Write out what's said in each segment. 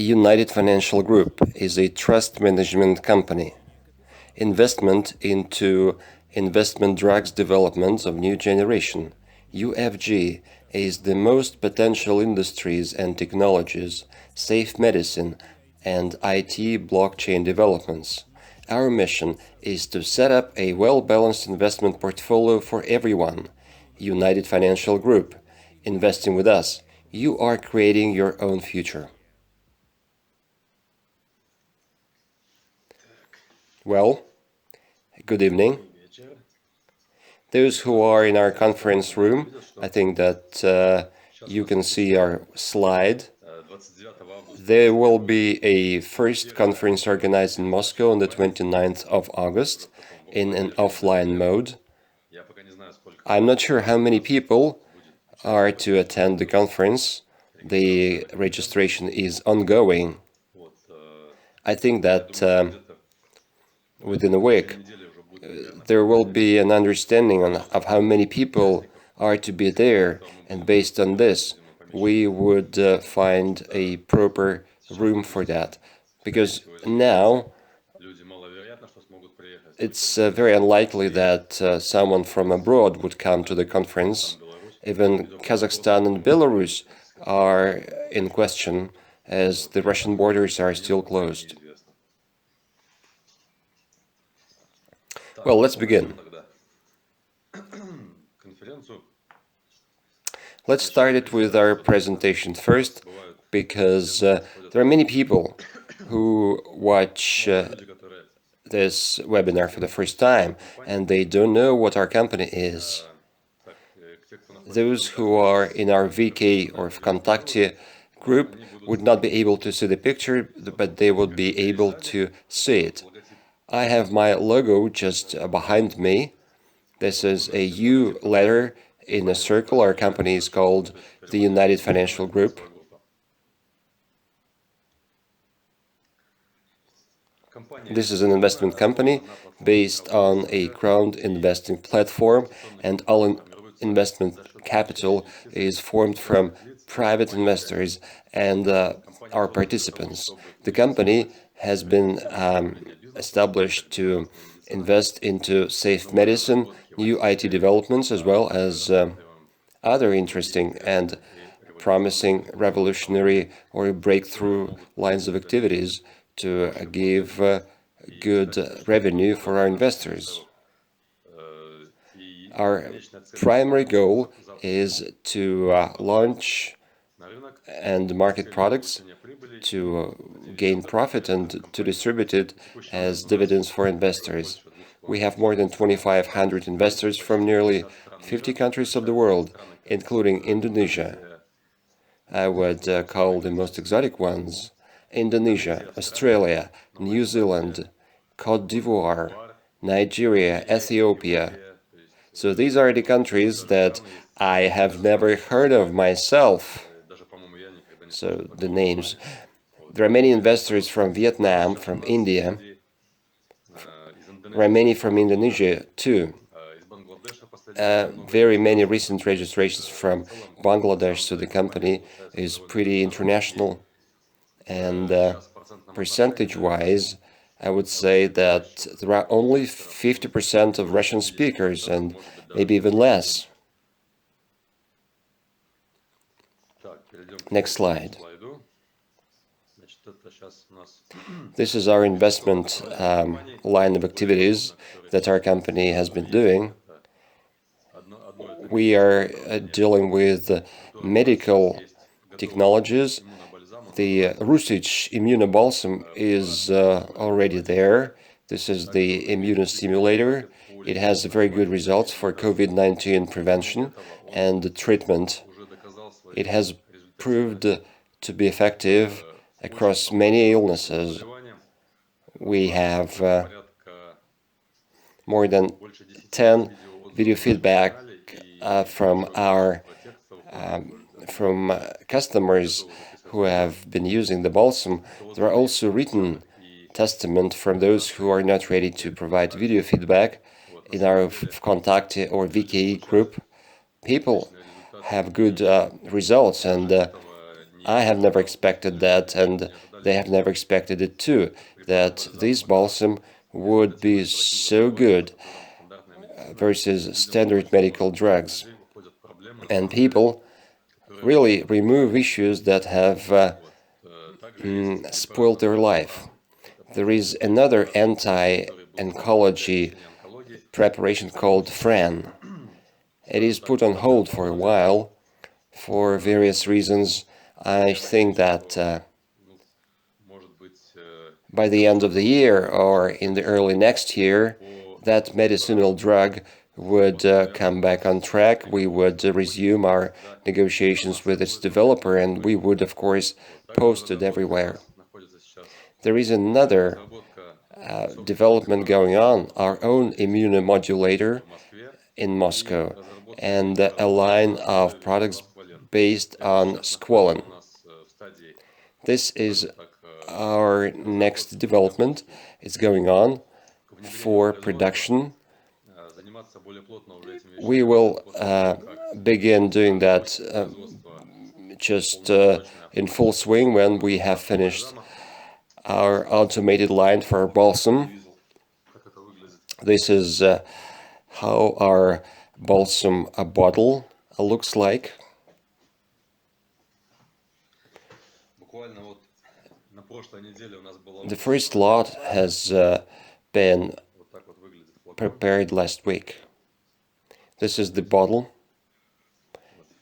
United Financial Group is a trust management company. Investment into investment drugs development of new generation. UFG is the most potential industries and technologies, safe medicine, and IT blockchain developments. Our mission is to set up a well-balanced investment portfolio for everyone. United Financial Group. Investing with us, you are creating your own future. Well, good evening. Those who are in our conference room, I think that you can see our slide. There will be a first conference organized in Moscow on the 29th of August in an offline mode. I'm not sure how many people are to attend the conference. The registration is ongoing. I think that within a week there will be an understanding of how many people are to be there, and based on this we would find a proper room for that, because now it's very unlikely that someone from abroad would come to the conference. Even Kazakhstan and Belarus are in question, as the Russian borders are still closed. Well, let's begin. Let's start it with our presentation first, because there are many people who watch this webinar for the first time, and they don't know what our company is. Those who are in our VK or Vkontakte group would not be able to see the picture, but they would be able to see it. I have my logo just behind me. This is a U letter in a circle. Our company is called the United Financial Group. This is an investment company based on a crowd investing platform, and all investment capital is formed from private investors and our participants. The company has been established to invest into safe medicine, new IT developments, as well as other interesting and promising revolutionary or breakthrough lines of activities to give good revenue for our investors. Our primary goal is to launch and market products, to gain profit and to distribute it as dividends for investors. We have more than 2,500 investors from nearly 50 countries of the world, including Indonesia. I would call the most exotic ones: Indonesia, Australia, New Zealand, Côte d'Ivoire, Nigeria, Ethiopia. So these are the countries that I have never heard of myself. So the names. There are many investors from Vietnam, from India. There are many from Indonesia too. Very many recent registrations from Bangladesh, so the company is pretty international. And percentage-wise, I would say that there are only 50% of Russian speakers, and maybe even less. Next slide. This is our investment line of activities that our company has been doing. We are dealing with medical technologies. The Rusich immunobalsam is already there. This is the immunostimulator. It has very good results for COVID-19 prevention and treatment. It has proved to be effective across many illnesses. We have more than 10 video feedback from customers who have been using the balsam. There are also written testament from those who are not ready to provide video feedback in our Vkontakte or VK group. People have good results, and I have never expected that, and they have never expected it too, that this balsam would be so good versus standard medical drugs. And people really remove issues that have spoiled their life. There is another anti-oncology preparation called Fran. It is put on hold for a while for various reasons. I think that by the end of the year or in the early next year, that medicinal drug would come back on track. We would resume our negotiations with its developer, and we would, of course, post it everywhere. There is another development going on, our own immunomodulator in Moscow, and a line of products based on squalene. This is our next development. It's going on for production. We will begin doing that just in full swing when we have finished our automated line for our balsam. This is how our balsam bottle looks like. The first lot has been prepared last week. This is the bottle.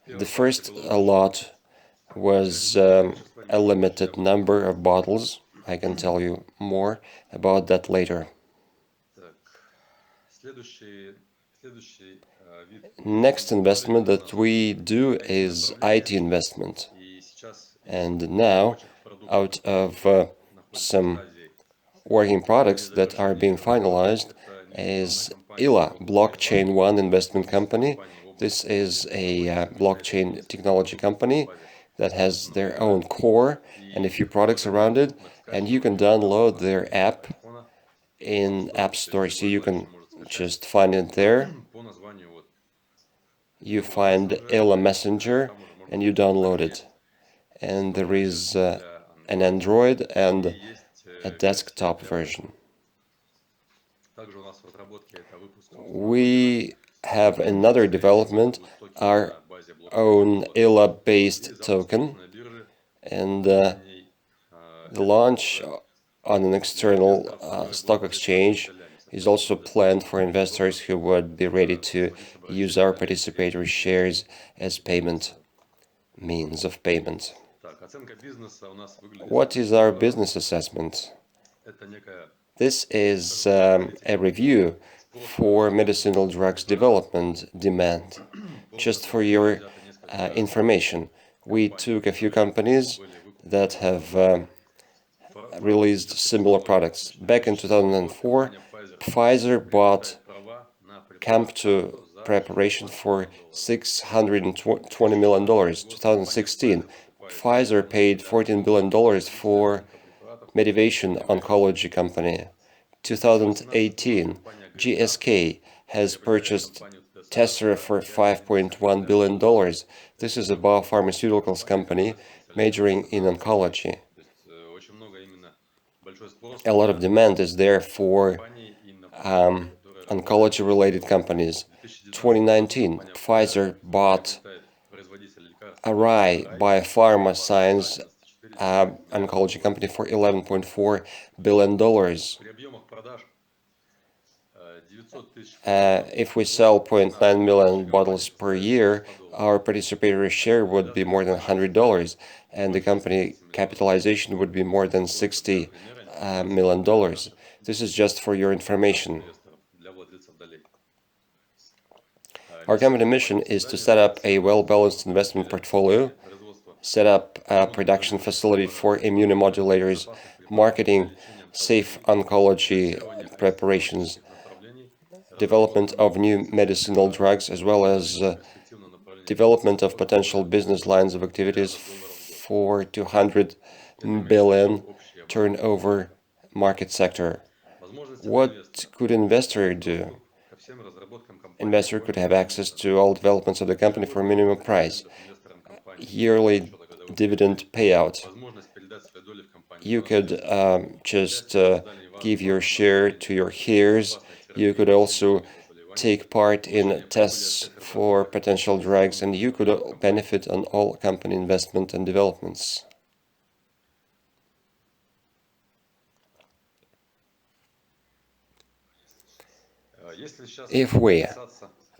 The first lot was a limited number of bottles. I can tell you more about that later. Next investment that we do is IT investment. And now, out of some working products that are being finalized, is ILA, Blockchain One investment company. This is a blockchain technology company that has their own core and a few products around it, and you can download their app in App Store, so you can just find it there. You find ILA Messenger and you download it. And there is an Android and a desktop version. We have another development, our own ILA-based token, and the launch on an external stock exchange is also planned for investors who would be ready to use our participatory shares as payment means of payment. What is our business assessment? This is a review for medicinal drugs development demand. Just for your information, we took a few companies that have released similar products. Back in 2004, Pfizer bought CAMP2 preparation for $620 million. 2016, Pfizer paid $14 billion for Medivation Oncology Company. 2018, GSK has purchased Tessera for $5.1 billion. This is a biopharmaceuticals company majoring in oncology. A lot of demand is there for oncology-related companies. 2019, Pfizer bought Array Biopharma Science oncology company for $11.4 billion. If we sell 0.9 million bottles per year, our participatory share would be more than $100, and the company capitalization would be more than $60 million. This is just for your information. Our company mission is to set up a well-balanced investment portfolio, set up a production facility for immunomodulators, marketing safe oncology preparations, development of new medicinal drugs, as well as development of potential business lines of activities for 200 billion turnover market sector. What could an investor do? Investor could have access to all developments of the company for a minimum price. Yearly dividend payout. You could just give your share to your heirs. You could also take part in tests for potential drugs, and you could benefit on all company investment and developments. If we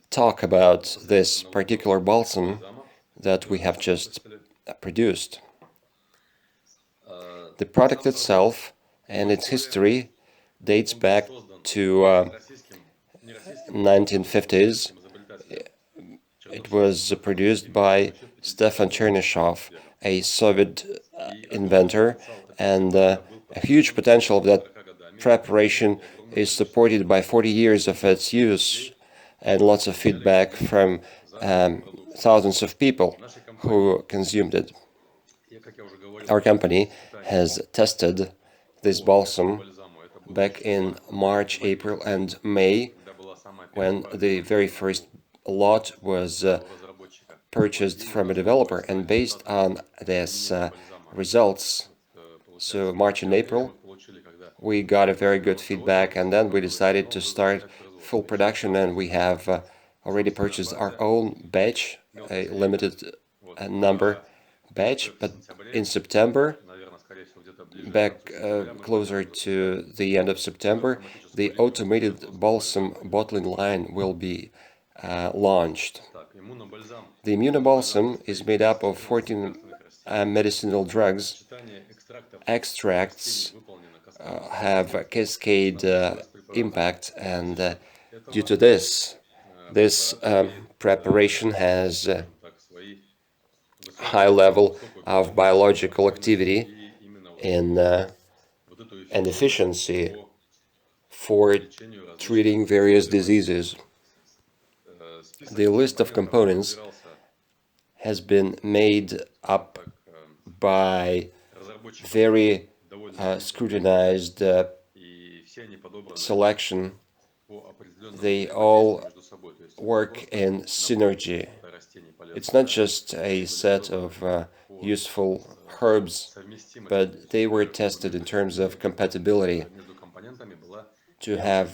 talk about this particular balsam that we have just produced, the product itself and its history dates back to 1950s. It was produced by Stefan Chernyshov, a Soviet inventor, and a huge potential of that preparation is supported by 40 years of its use and lots of feedback from thousands of people who consumed it. Our company has tested this balsam back in March, April, and May, when the very first lot was purchased from a developer, and based on this results, so March and April, we got a very good feedback, and then we decided to start full production, and we have already purchased our own batch, a limited number batch, but in September, back closer to the end of September, the automated balsam bottling line will be launched. The Immunobalsam is made up of 14 medicinal drugs. Extracts have a cascade impact, and due to this preparation has a high level of biological activity and efficiency for treating various diseases. The list of components has been made up by very scrutinized selection. They all work in synergy. It's not just a set of useful herbs, but they were tested in terms of compatibility to have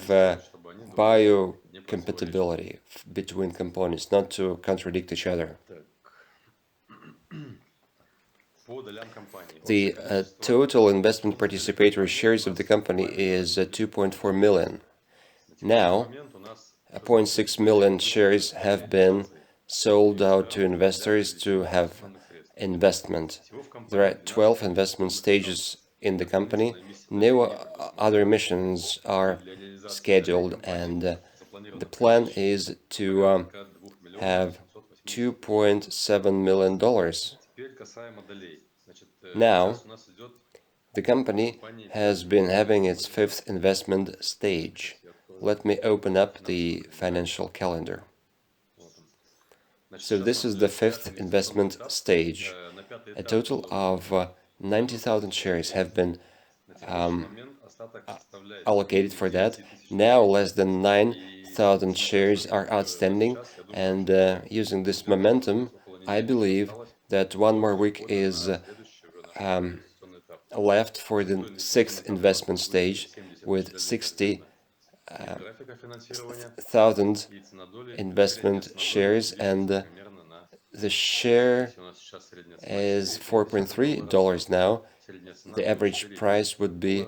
biocompatibility between components, not to contradict each other. The total investment participatory shares of the company is 2.4 million. Now, 0.6 million shares have been sold out to investors to have investment. There are 12 investment stages in the company. No other emissions are scheduled, and the plan is to have $2.7 million. Now, the company has been having its fifth investment stage. Let me open up the financial calendar. So this is the fifth investment stage. A total of 90,000 shares have been allocated for that. Now less than 9,000 shares are outstanding, and using this momentum, I believe that one more week is left for the sixth investment stage with 60,000 investment shares, and the share is $4.3 now. The average price would be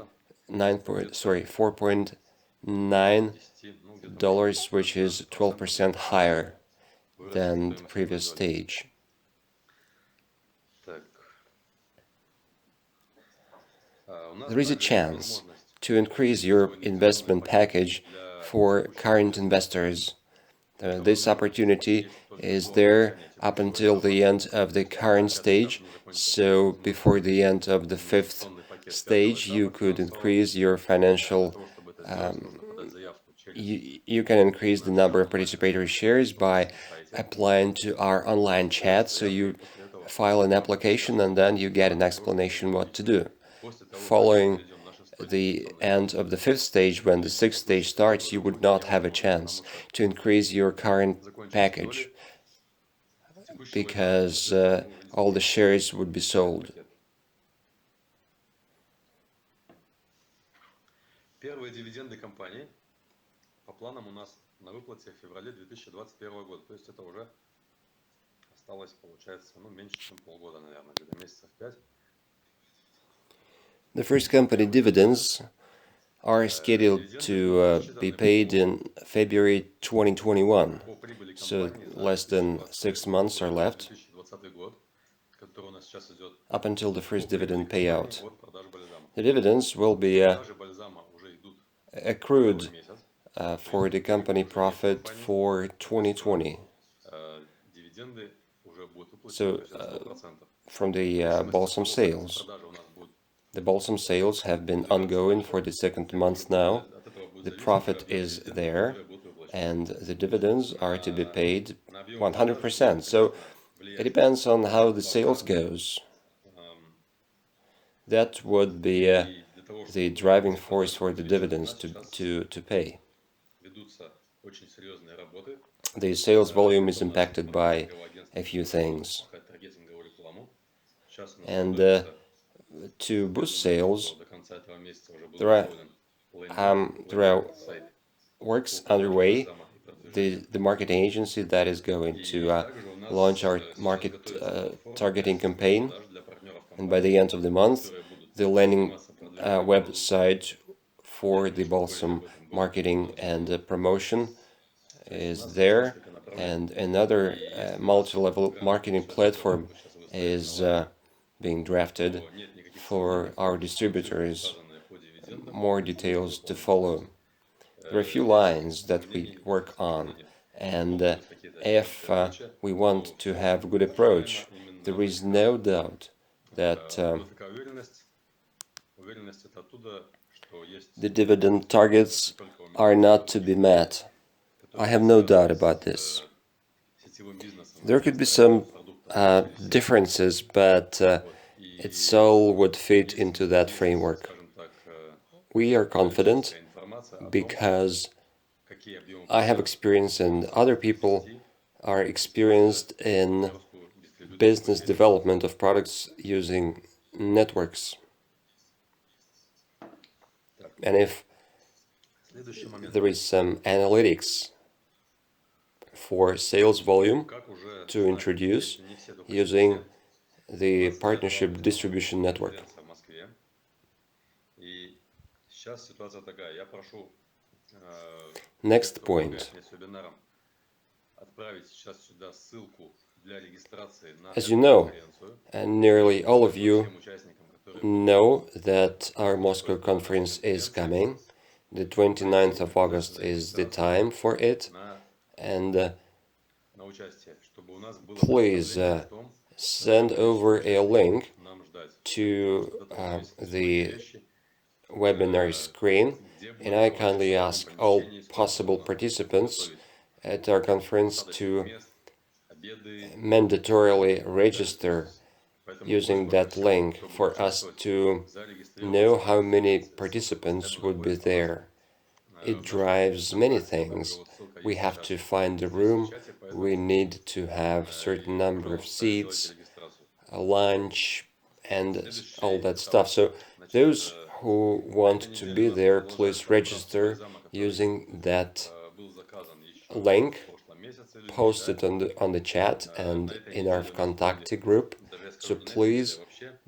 $4.9, which is 12% higher than the previous stage. There is a chance to increase your investment package for current investors. This opportunity is there up until the end of the current stage, so before the end of the fifth stage you could increase your financial you can increase the number of participatory shares by applying to our online chat. So you file an application and then you get an explanation what to do. Following the end of the fifth stage, when the sixth stage starts, you would not have a chance to increase your current package. because all the shares would be sold. Первые дивиденды компании по планам у нас на выплате в феврале 2021 года. То есть это уже осталось, получается, меньше, чем полгода, наверное, где-то месяцев 5. The first company dividends are scheduled to be paid in February 2021, so less than 6 months are left up until the first dividend payout. The dividends will be accrued for the company profit for 2020. So from the balsam sales. The balsam sales have been ongoing for the second month now. The profit is there, and the dividends are to be paid 100%. So it depends on how the sales goes. That would be the driving force for the dividends to pay. The sales volume is impacted by a few things. And to boost sales, there are works underway. The marketing agency that is going to launch our market targeting campaign, and by the end of the month, the landing website for the balsam marketing and promotion is there, and another multi-level marketing platform is being drafted for our distributors. More details to follow. There are a few lines that we work on, and if we want to have a good approach, there is no doubt that the dividend targets are not to be met. I have no doubt about this. There could be some differences, but it all would fit into that framework. We are confident because I have experience and other people are experienced in business development of products using networks. And if there is some analytics for sales volume to introduce using the partnership distribution network. Next point. As you know, and nearly all of you know that our Moscow conference is coming. The 29th of August is the time for it, and please send over a link to the webinar screen, and I kindly ask all possible participants at our conference to mandatorily register using that link for us to know how many participants would be there. It drives many things. We have to find the room, we need to have certain number of seats, a lunch, and all that stuff. So those who want to be there, please register using that link posted on the chat and in our contact group. So please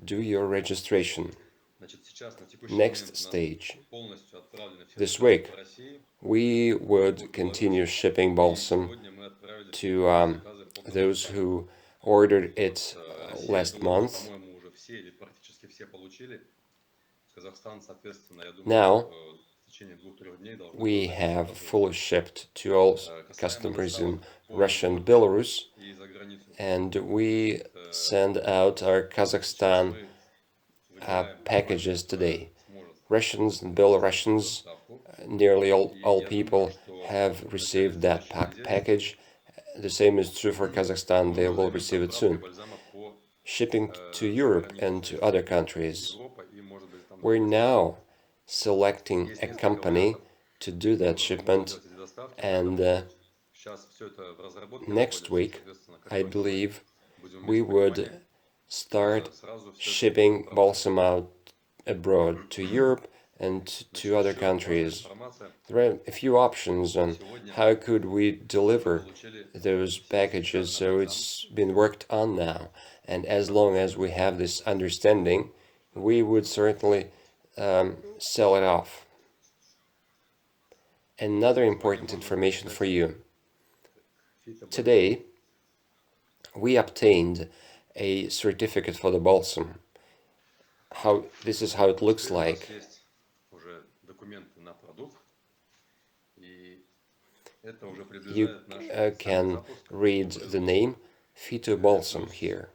do your registration. Next stage. This week, we would continue shipping balsam to those who ordered it last month. Now, we have fully shipped to all customers in Russia and Belarus, and we send out our Kazakhstan packages today. Russians and Belarusians, nearly all people have received that package. The same is true for Kazakhstan, they will receive it soon. Shipping to Europe and to other countries. We're now selecting a company to do that shipment, and next week, I believe, we would start shipping balsam out abroad to Europe and to other countries. There are a few options on how could we deliver those packages, so it's been worked on now. And as long as we have this understanding, we would certainly sell it off. Another important information for you. Today, we obtained a certificate for the balsam. This is how it looks like. You can read the name phytobalsam here.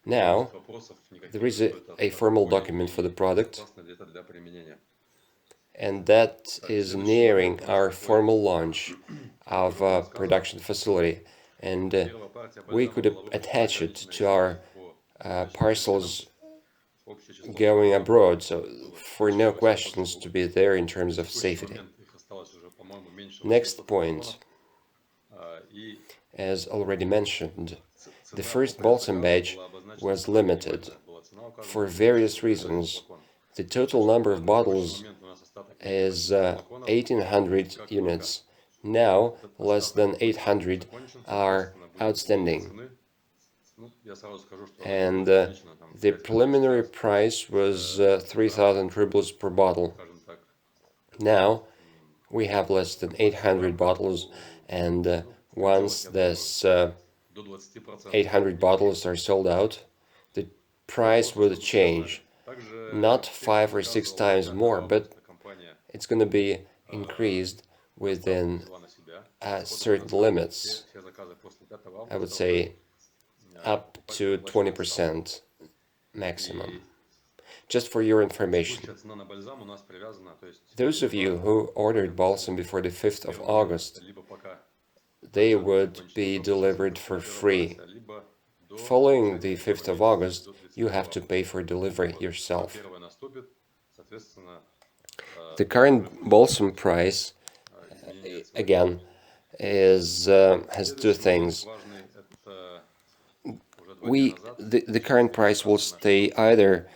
Now, there is a formal document for the product, and that is nearing our formal launch of a production facility. And we could attach it to our parcels going abroad, so for no questions to be there in terms of safety. Next point, as already mentioned, the first balsam batch was limited for various reasons. The total number of bottles is 1,800 units. Now, less than 800 are outstanding. And the preliminary price was 3,000 rubles per bottle. Now, we have less than 800 bottles, and once this 800 bottles are sold out, the price will change. Not 5 or 6 times more, but it's going to be increased within certain limits. I would say up to 20% maximum. Just for your information, those of you who ordered balsam before the 5th of August, they would be delivered for free. Following the 5th of August, you have to pay for delivery yourself. The current balsam price, again, has two things. The current price will stay either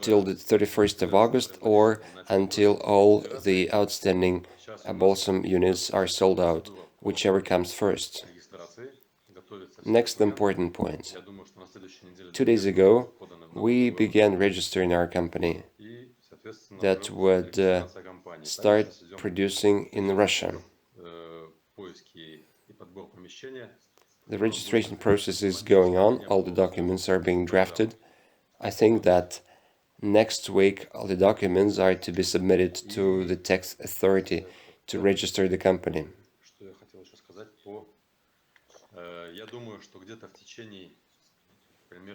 till the 31st of August or until all the outstanding balsam units are sold out, whichever comes first. Next important point. 2 days ago, we began registering our company that would start producing in Russia. The registration process is going on, all the documents are being drafted. I think that next week all the documents are to be submitted to the tax authority to register the company.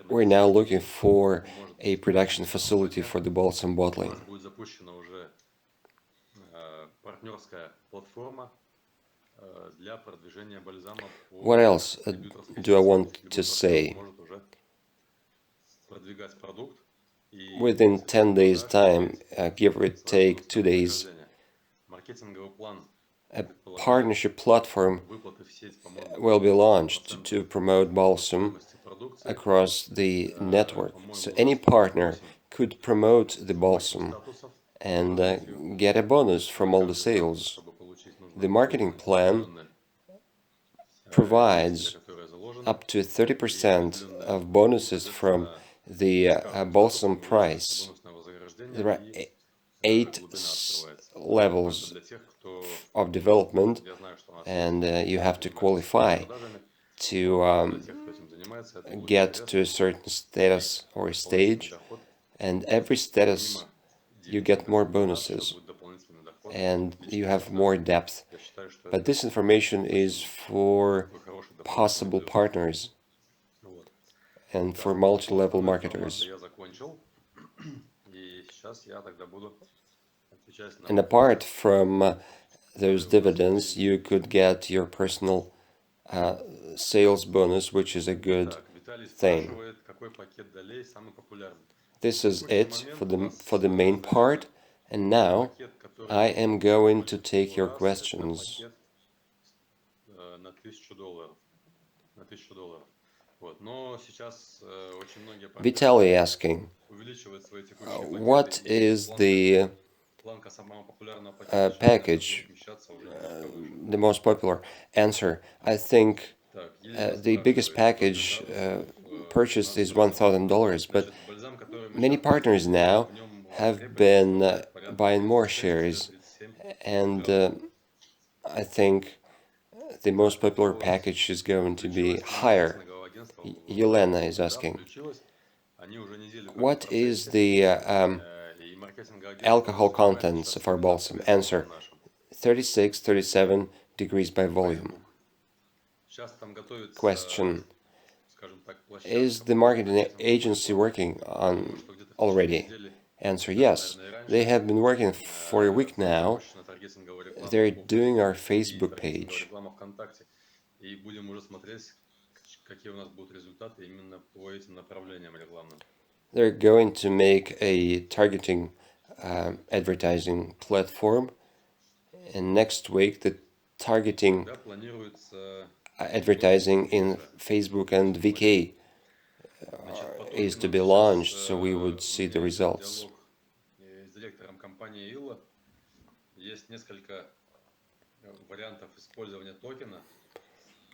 We're now looking for a production facility for the balsam bottling. What else do I want to say? Within 10 days' time, give or take 2 days, a partnership platform will be launched to promote balsam across the network. So any partner could promote the balsam and get a bonus from all the sales. The marketing plan provides up to 30% of bonuses from the balsam price. There are 8 levels of development, and you have to qualify to get to a certain status or stage, and every status you get more bonuses and you have more depth. But this information is for possible partners and for multi-level marketers. And apart from those dividends, you could get your personal sales bonus, which is a good thing. This is it for the main part, And now пакет, который I am going to входит take в your раз, это questions. пакет на $1000. На $1000. Вот. Но сейчас очень многие партнеры Vitaly asking, увеличивают свои текущие пакеты, what и is the планка самого популярного пакета сейчас может package, вмещаться уже немножко выше. the most popular? Answer, I think Так, Елена the biggest спрашивает, package 100 градусов, purchased is $12. $1,000, but Значит, бальзам, который мы many сейчас partners тестируем, now в нем have прибыль been составляет порядка buying more 36-37 shares, and градусов. I think the most Так, popular у вас package is going to be включилось ли higher. маркетинговое агентство в Yelena работу? is Да, asking, включилось. Они уже неделю как в what is процессе. the И маркетинговое агентство alcohol занимается contents сейчас of our именно balsam? ответственностью Answer, нашим. 36, 37 degrees by volume. Facebook. Сейчас там готовится, Question, скажем так, is площадка the под marketing маркетинговую agency борьбу. working Я думаю, on что где-то в течение already? недели, Answer, даже, yes. наверное, и They раньше, have been working for a week будет now. запущена таргетинговая реклама They're по doing our Фейсбуку и Facebook таргетинговая page. реклама ВКонтакте. И будем уже смотреть, какие у нас будут результаты именно по этим направлениям рекламным. They're going to make a targeting advertising platform, and next week the targeting Когда планируется advertising in релиза? Facebook and VK Значит, по is to токенам be сейчас launched, so we would у see the меня идет results. диалог с директором компании Илла. Есть несколько вариантов использования токена.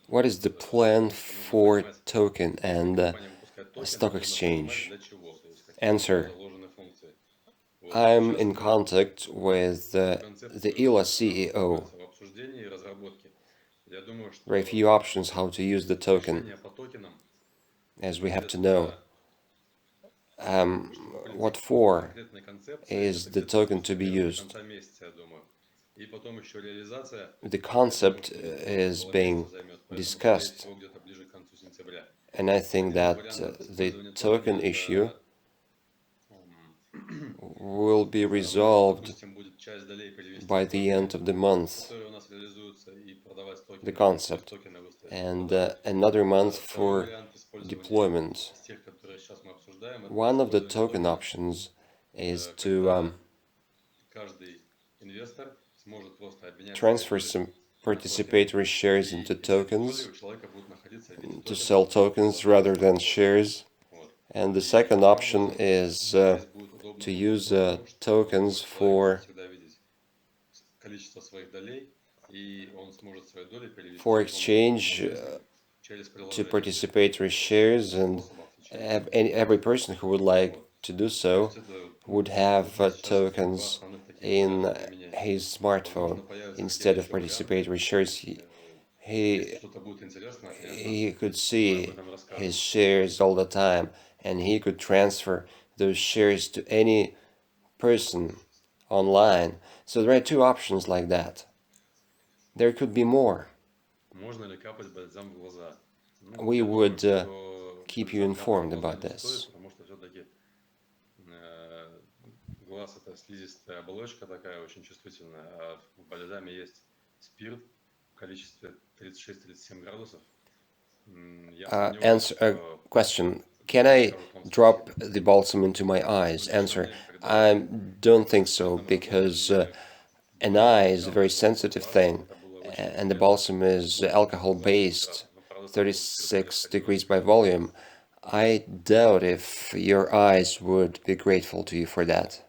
What is the plan for token and Компания выпускает токен, stock нужно понимать exchange? для чего, то есть какие Answer, заложены функции. Вот. I'm Сейчас in мы contact with the концепцию ILA находится CEO. в обсуждении и разработке. Я думаю, There are a что few options how to use the token, решение по токенам as we have to будет, know. чтобы What полететь по for конкретной концепции, is это the где-то token будет to be до used? конца месяца, я думаю. И потом еще реализация, The я думаю, concept что где-то is около being месяца займет, поэтому, скорее discussed, всего, где-то ближе к концу сентября. and I think Один из that вариантов the использования token токена issue это, will be resolved допустим, будет часть долей перевести by в the end токены, of the month, которые у нас реализуются, и продавать the токены, то есть через concept, токены выставить в and продажу. another month Второй for вариант использования deployment. из тех, которые сейчас мы обсуждаем, это One of the использование token токена, options is to когда каждый инвестор сможет просто обменять свои transfer доли some на токены, participatory shares и into эти доли tokens, у человека будут находиться в виде to токенов, sell которые будут tokens rather обращаться than в доллары. shares. Вот. And the И second таким option образом is здесь будет удобно to только use потому, что tokens человек будет for всегда видеть количество своих долей, и он сможет свои доли перевести с помощью exchange Immunomodulation через to приложение. participatory shares, and Способов в течение every person who would like Вот. to do То so есть это, would вот have у нас сейчас два tokens основных таких in варианта применения. his smartphone Возможно, появятся instead какие-то of еще варианты. participatory shares. Если He что-то будет интересно, конечно, he could мы об see этом his расскажем. shares all the time, and he could transfer those shares to any person online. So there are two options like that. There could be more. Можно ли капать бальзам в глаза? Ну, We я думаю, would что keep you бальзам капать в informed глаза about не стоит, this. потому что все-таки глаз это слизистая оболочка такая очень чувствительная, а в бальзаме есть спирт в количестве 36-37 градусов. Я сомневаюсь, что Question. Can доктор I скажет вам drop спасибо. the balsam into my eyes? В лучшее Answer. время, когда I вы don't think с so, спиртом because работали, an больше eye is a встречалось, very чтобы sensitive глаз thing, это было очень and the интересно. balsam is Способ alcohol глазу based, прекрасный, но правда там спирт 36 degrees приходилось by volume. I doubt if your eyes would be grateful to you for that.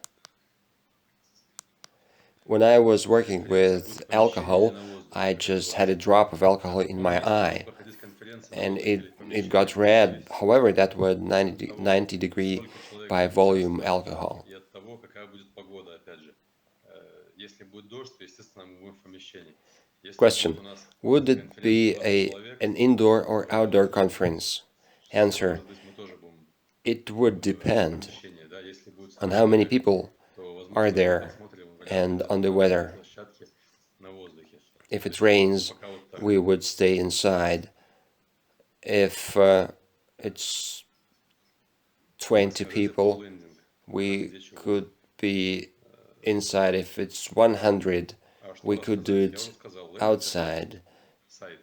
When I was working конференция будет with в помещении или alcohol, на воздухе, I как у just had вас? a drop of alcohol В in каком my месте будут eye, проходить конференции, на and воздухе или в it помещении, got это будет red. зависеть However, that was от 90, того, 90 degree сколько человек by будет volume участвовать, alcohol. и от того, какая будет погода, опять же. Если будет дождь, то, естественно, мы будем в помещении. Если будет Question. у нас Would it конференция be 20 человек, an indoor or то, outdoor conference? Answer. может быть, мы тоже будем It would в depend помещении. Да? Если будет 100 on how many человек, people то, are возможно, мы there посмотрим варианты and on the на weather. площадке на воздухе. If То it есть rains, пока вот так. we would stay inside. If it's 20 people, we could be inside. If it's 100, we could do it outside. Сайт,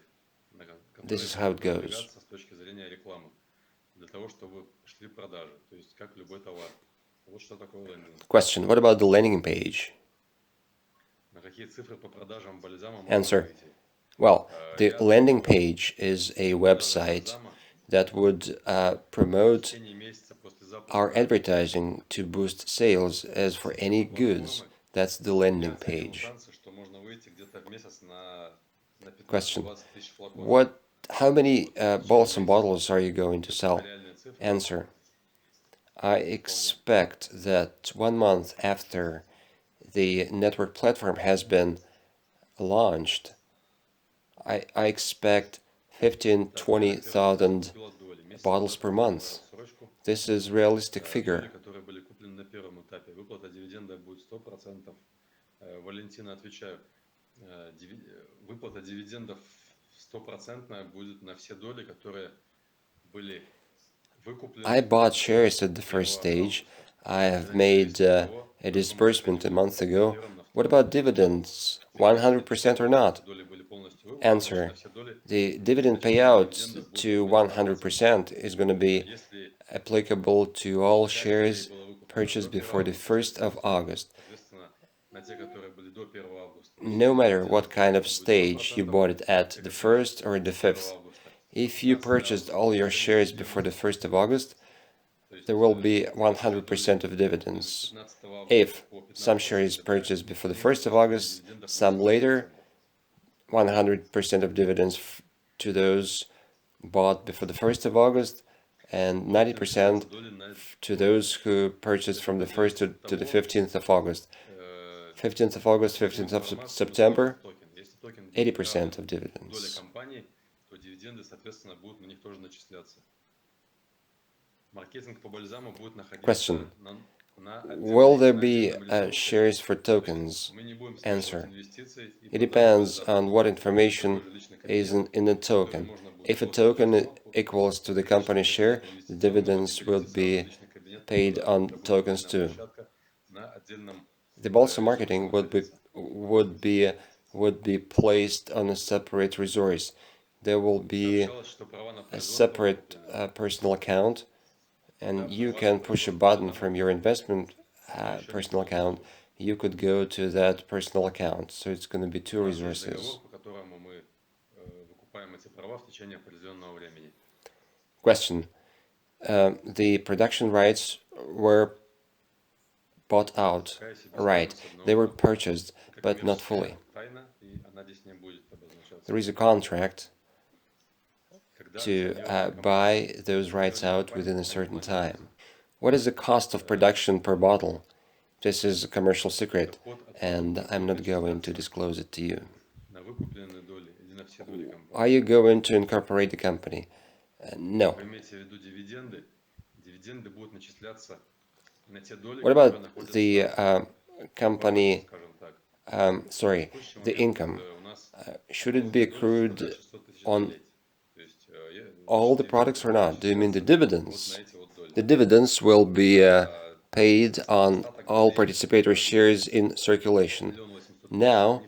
на This который is how it goes. продвигаться с точки зрения рекламы, для того, чтобы шли продажи, то есть как любой товар. Вот что такое лендинг. Question: what about the landing page? На какие цифры по продажам бальзама можно Answer: выйти? well, the landing page is a website that would В promote течение месяца после our запуска advertising to boost sales as for any goods. That's the landing я оценивал page. шансы, что можно выйти где-то в месяц на Question: 15-20 тысяч флаконов. how many balsam bottles are you going to sell? Реальные цифры. Answer: I expect that 1 month after the network platform has been launched, I expect 15-20,000 bottles per month. This is a realistic figure. Доли, которые были куплены на первом этапе. Выплата дивиденда будет 100%. Валентина, отвечаю. Выплата дивидендов 100% будет на все доли, которые были выкуплены. I bought shares at the first stage. I have made a disbursement a month ago. What about dividends? 100% or not? Answer: the dividend payout to 100% is going to be applicable to all shares purchased before the 1st of August. No matter what kind of stage you bought it at, the 1st or the 5th. If you purchased all your shares before the 1st of August, there will be 100% of dividends. If some shares purchased before the 1st of August, some later, 100% of dividends to those bought before the 1st of August, and 90% to those who purchased from the 1st to the 15th of August. 15th of August, 15th of September, 80% of dividends. Question: will there be shares for tokens? Answer: it depends on what information is in the token. If a token equals to the company's share, the dividends will be paid on tokens too. The balsam marketing would be placed on a separate resource. There will be a separate personal account, and you can push a button from your investment personal account. You could go to that personal account. So it's going to be two resources. Question: the production rights were bought out. Right, they were purchased, but not fully. There is a contract to buy those rights out within a certain time. What is the cost of production per bottle? This is a commercial secret, and I'm not going to disclose it to you. Are you going to incorporate the company? No. What about the company, the income? Should it be accrued on all the products or not? Do you mean the dividends? The dividends will be paid on all participatory shares in circulation. Now,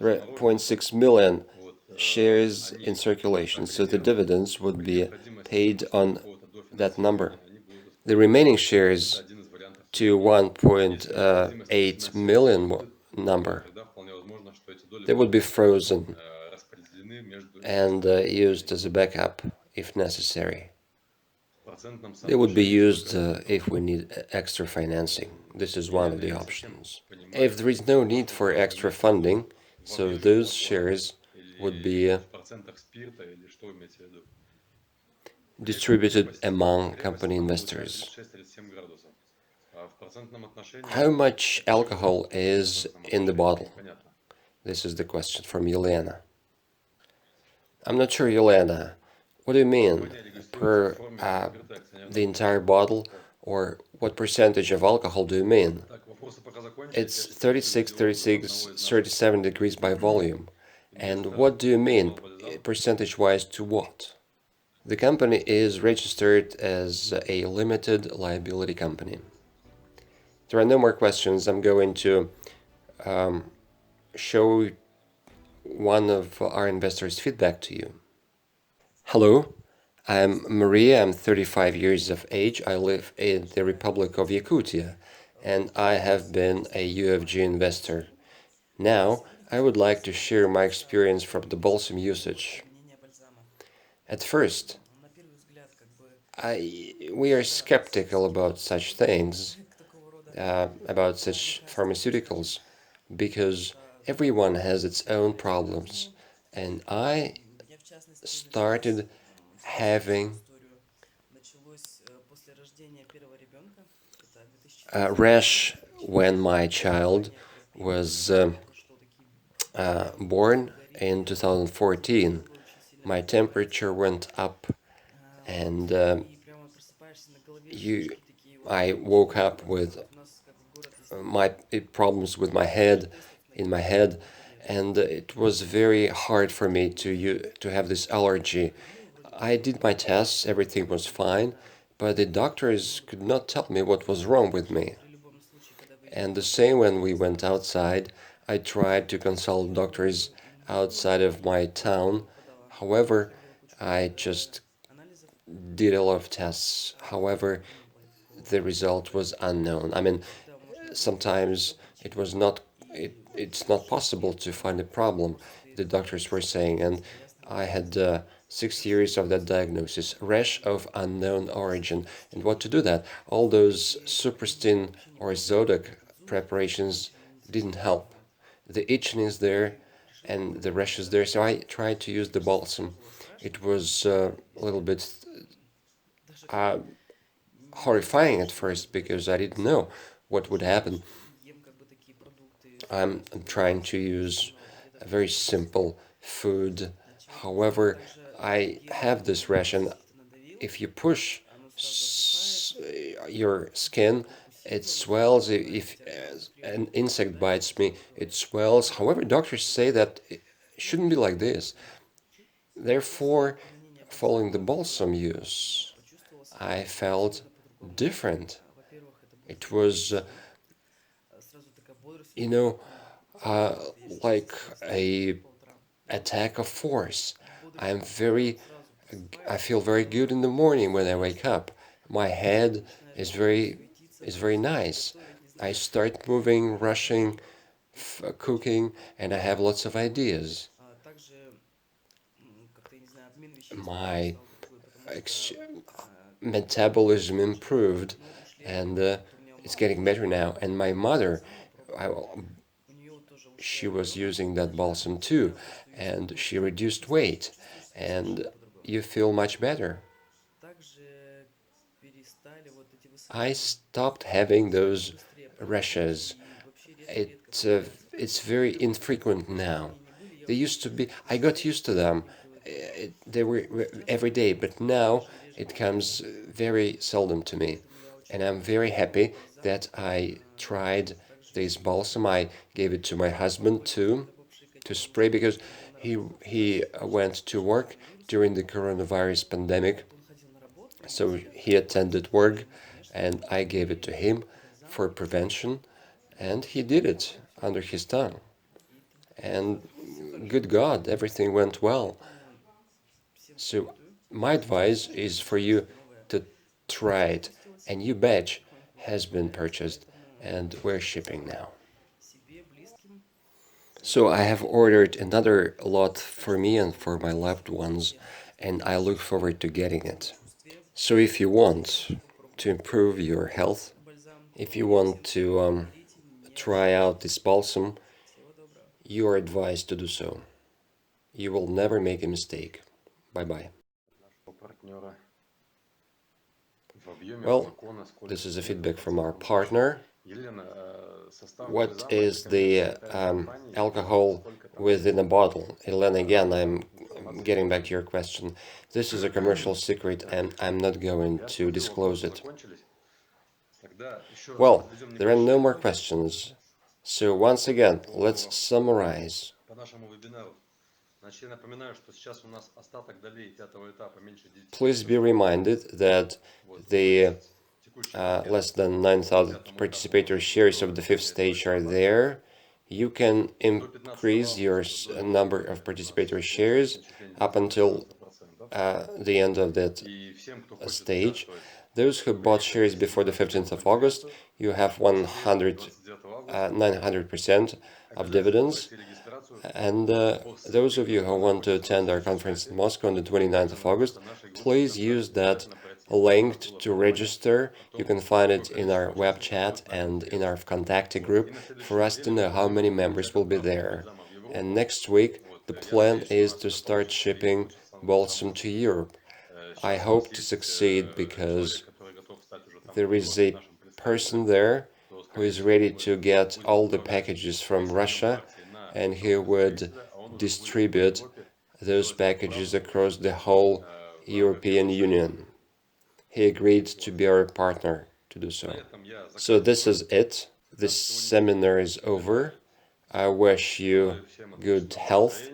there are 0.6 million shares in circulation, so the dividends would be paid on that number. The remaining shares to 1.8 million number, they would be frozen and used as a backup if necessary. They would be used if we need extra financing. This is one of the options. If there is no need for extra funding, so those shares would be distributed among company investors. How much alcohol is in the bottle? This is the question from Yelena. I'm not sure, Yelena. What do you mean? Per the entire bottle? Or what percentage of alcohol do you mean? It's 36, 37 degrees by volume. And what do you mean, percentage-wise to what? The company is registered as a limited liability company. There are no more questions. I'm going to show one of our investors' feedback to you. Hello, I'm Maria, I'm 35 years of age. I live in the Republic of Yakutia, and I have been a UFG investor. Now, I would like to share my experience from the balsam usage. At first, we are skeptical about such things, about such pharmaceuticals, because everyone has its own problems. And I started having a rash when my child was born in 2014. My temperature went up, and I woke up with my problems with my head, in my head, and it was very hard for me to have this allergy. I did my tests, everything was fine, but the doctors could not tell me what was wrong with me. And the same when we went outside, I tried to consult doctors outside of my town. However, I just did a lot of tests. However, the result was unknown. I mean, sometimes it was not it's not possible to find a problem, the doctors were saying, and I had 6 years of that diagnosis, rash of unknown origin. And what to do that? All those Suprastin or Zodiac preparations didn't help. The itching is there and the rash is there, so I tried to use the balsam. It was a little bit uh, horrifying at first because I didn't know what would happen. I'm trying to use a very simple food. However, I have this rash, and if you push your skin, it swells. If an insect bites me, it swells. However, doctors say that it shouldn't be like this. Therefore, following the balsam use, I felt different. It was, you know, uh, like a attack of force. I'm very, I feel very good in the morning when I wake up. My head is very nice. I start moving, rushing, cooking, and I have lots of ideas. My ex- metabolism improved, and it's getting better now. And my mother, I, she was using that balsam too, and she reduced weight, and you feel much better. I stopped having those rashes. It's very infrequent now. They used to be. I got used to them. They were every day, but now it comes very seldom to me, and I'm very happy that I tried this balsam. I gave it to my husband too, to spray because he went to work during the coronavirus pandemic, so he attended work, and I gave it to him for prevention, and he did it under his tongue. And good God, everything went well. So my advice is for you to try it. A new batch has been purchased, and we're shipping now. So I have ordered another lot for me and for my loved ones, and I look forward to getting it. So if you want to improve your health, if you want to try out this balsam, you are advised to do so. You will never make a mistake. Bye bye. Well, this is a feedback from our partner. What is the alcohol within a bottle? Elena, again, I'm getting back to your question. This is a commercial secret and I'm not going to disclose it. Well, there are no more questions. So once again, let's summarize. Please be reminded that the less than 9,000 participator shares of the fifth stage are there. You can increase your number of participator shares up until the end of that И всем, кто хочет stage. участвовать, Those who bought shares before the 15th of August, you have 900% of dividends. And those of you who want to attend our conference in Moscow on the 29th of August, please use that link to register. You can find it in our web chat and in our Vkontakte group for us to know how many members will be there. And next week, the plan is to start shipping balsam to Europe. I hope to succeed because there is a person there who is ready to get all the packages from Russia, and he would distribute those packages across the whole European Union. He agreed to be our partner to do so. So this is it. This seminar is over. I wish you good health,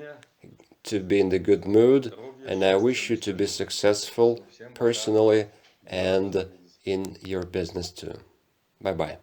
to be in the good mood, and I wish you to be successful personally and in your business too. Bye-bye.